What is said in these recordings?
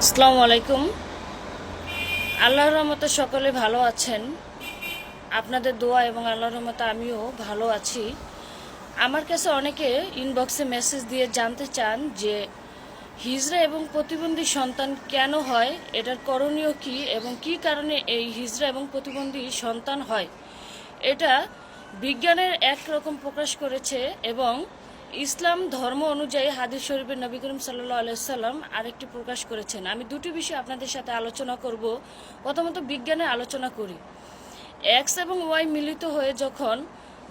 আসসালামু আলাইকুম। আল্লাহর রহমতে সকলে ভালো আছেন। আপনাদের দোয়া এবং আল্লাহর রহমতে আমিও ভালো আছি। আমার কাছে অনেকে ইনবক্সে মেসেজ দিয়ে জানতে চান যে হিজড়া এবং প্রতিবন্ধী সন্তান কেন হয়, এটার করণীয় কি এবং কি কারণে এই হিজড়া এবং প্রতিবন্ধী সন্তান হয়। এটা বিজ্ঞানের একরকম প্রকাশ করেছে এবং ইসলাম ধর্ম অনুযায়ী হাদিস শরীফের নবী করিম সাল্লাল্লাহু আলাইহি সাল্লাম আরেকটি প্রকাশ করেছেন। আমি দুটি বিষয় আপনাদের সাথে আলোচনা করব। প্রথমত বিজ্ঞানে আলোচনা করি। এক্স এবং ওয়াই মিলিত হয়ে যখন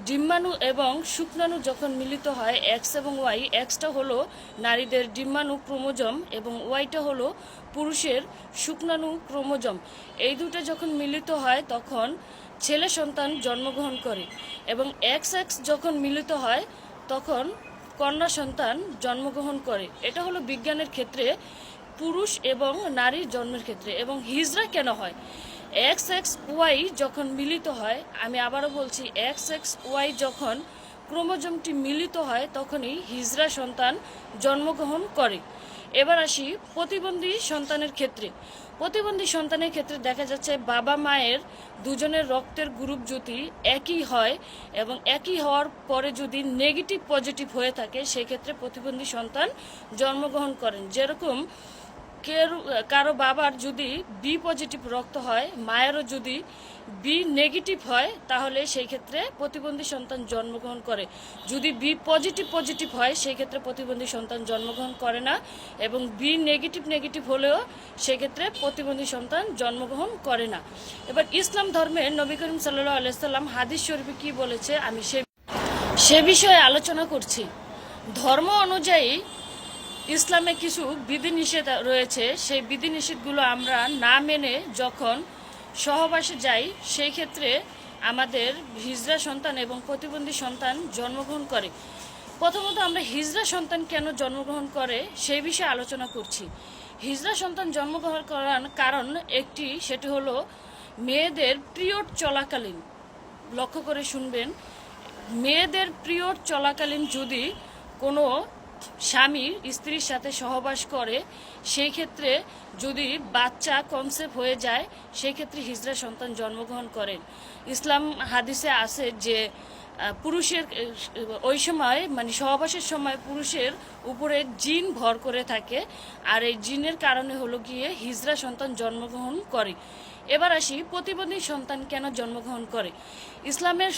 ডিম্বাণু এবং শুক্রাণু যখন মিলিত হয়, এক্স এবং ওয়াই, এক্সটা হলো নারীদের ডিম্বাণু ক্রোমোজম এবং ওয়াইটা হলো পুরুষের শুক্রাণু ক্রোমোজম। এই দুটো যখন মিলিত হয় তখন ছেলে সন্তান জন্মগ্রহণ করে এবং এক্স এক্স যখন মিলিত হয় তখন কন্যা সন্তান জন্মগ্রহণ করে। এটা হলো বিজ্ঞানের ক্ষেত্রে পুরুষ এবং নারীর জন্মের ক্ষেত্রে। এবং হিজড়া কেন হয়? এক্স এক্স ওয়াই যখন মিলিত হয়, আমি আবারও বলছি, এক্স এক্স ওয়াই যখন ক্রোমোজোমটি মিলিত হয় তখনই হিজড়া সন্তান জন্মগ্রহণ করে। এবার আসি প্রতিবন্ধী সন্তানের ক্ষেত্রে। প্রতিবন্ধী সন্তানের ক্ষেত্রে দেখা যাচ্ছে বাবা মায়ের দুজনের রক্তের গ্রুপ যদি একই হয় এবং একই হওয়ার পরে যদি নেগেটিভ পজিটিভ হয়ে থাকে, সেক্ষেত্রে প্রতিবন্ধী সন্তান জন্মগ্রহণ করেন। যেরকম কারো বাবার যদি বি পজিটিভ রক্ত হয়, মায়েরও যদি বি নেগেটিভ হয়, তাহলে সেই ক্ষেত্রে প্রতিবন্ধী সন্তান জন্মগ্রহণ করে। যদি বি পজিটিভ হয়, সেই ক্ষেত্রে প্রতিবন্ধী সন্তান জন্মগ্রহণ করে না, এবং বি নেগেটিভ হলেও সেক্ষেত্রে প্রতিবন্ধী সন্তান জন্মগ্রহণ করে না। এবার ইসলাম ধর্মের নবী করিম সাল্লাল্লাহু আলাইহি সাল্লাম হাদিস শরীফে কি বলেছে, আমি সে বিষয়ে আলোচনা করছি। ধর্ম অনুযায়ী ইসলামে কিছু বিধিনিষেধ রয়েছে। সেই বিধিনিষেধগুলো আমরা না মেনে যখন সহবাসে যাই, সেই ক্ষেত্রে আমাদের হিজড়া সন্তান এবং প্রতিবন্ধী সন্তান জন্মগ্রহণ করে। প্রথমত আমরা হিজড়া সন্তান কেন জন্মগ্রহণ করে সেই বিষয়ে আলোচনা করছি। হিজড়া সন্তান জন্মগ্রহণ করার কারণ একটি, সেটি হলো মেয়েদের পিরিয়ড চলাকালীন, লক্ষ্য করে শুনবেন, মেয়েদের পিরিয়ড চলাকালীন যদি কোনো স্বামী স্ত্রীর সাথে সহবাস করে, সেই ক্ষেত্রে যদি বাচ্চা কনসেপ্ট হয়ে যায়, সেই ক্ষেত্রে হিজড়া সন্তান জন্মগ্রহণ করেন। ইসলাম হাদিসে আছে যে পুরুষের ওই সময়, মানে সহবাসের সময়, পুরুষের উপরে জিন ভর করে থাকে, আর এই জিনের কারণে হলো গিয়ে হিজড়া সন্তান জন্মগ্রহণ করে। এবার আসি প্রতিবন্ধী সন্তান কেন জন্মগ্রহণ করে। ইসলামের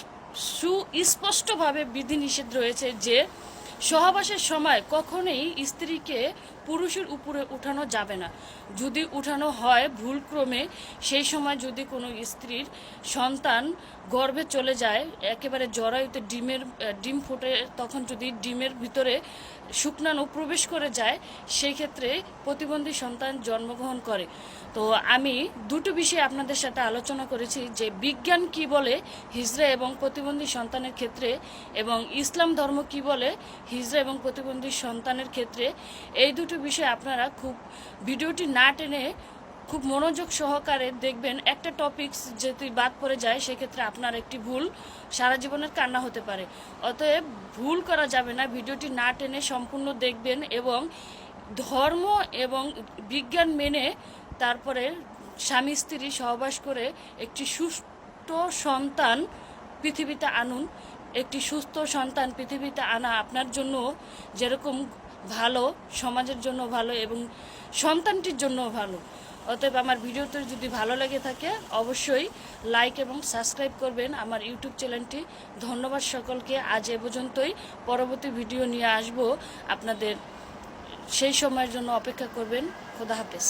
সুস্পষ্টভাবে বিধিনিষেধ রয়েছে যে সহবাসের সময় কখনোই স্ত্রীকে পুরুষের উপরে উঠানো যাবে না। যদি উঠানো হয় ভুলক্রমে, সেই সময় যদি কোনো স্ত্রীর সন্তান গর্ভে চলে যায়, একেবারে জরায়ুতে ডিম ফুটে, তখন যদি ডিমের ভিতরে শুক্রাণু প্রবেশ করে যায়, সেই ক্ষেত্রে প্রতিবন্ধী সন্তান জন্মগ্রহণ করে। তো আমি দুটো বিষয় আপনাদের সাথে আলোচনা করেছি, যে বিজ্ঞান কি বলে হিজড়া এবং প্রতিবন্ধী সন্তানের ক্ষেত্রে, এবং ইসলাম ধর্ম কি বলে হিজড়া এবং প্রতিবন্ধী সন্তানের ক্ষেত্রে। এই দুটো বিষয় আপনারা খুব ভিডিওটি না টেনে খুব মনোযোগ সহকারে দেখবেন। একটা টপিকস যদি বাদ পড়ে যায়, সেক্ষেত্রে আপনার একটি ভুল সারা জীবনের কান্না হতে পারে। অতএব ভুল করা যাবে না, ভিডিওটি না টেনে সম্পূর্ণ দেখবেন এবং ধর্ম এবং বিজ্ঞান মেনে তারপরে স্বামী স্ত্রী সহবাস করে একটি সুস্থ সন্তান পৃথিবীতে আনুন। একটি সুস্থ সন্তান পৃথিবীতে আনা আপনার জন্য যেরকম ভালো, সমাজের জন্য ভালো এবং সন্তানটির জন্য ভালো। অতএব আমার ভিডিওতে যদি ভালো লেগে থাকে অবশ্যই লাইক এবং সাবস্ক্রাইব করবেন আমার ইউটিউব চ্যানেলটি। ধন্যবাদ সকলকে। আজ এ পর্যন্তই। পরবর্তী ভিডিও নিয়ে আসব আপনাদের, সেই সময়ের জন্য অপেক্ষা করবেন। খোদা হাফেজ।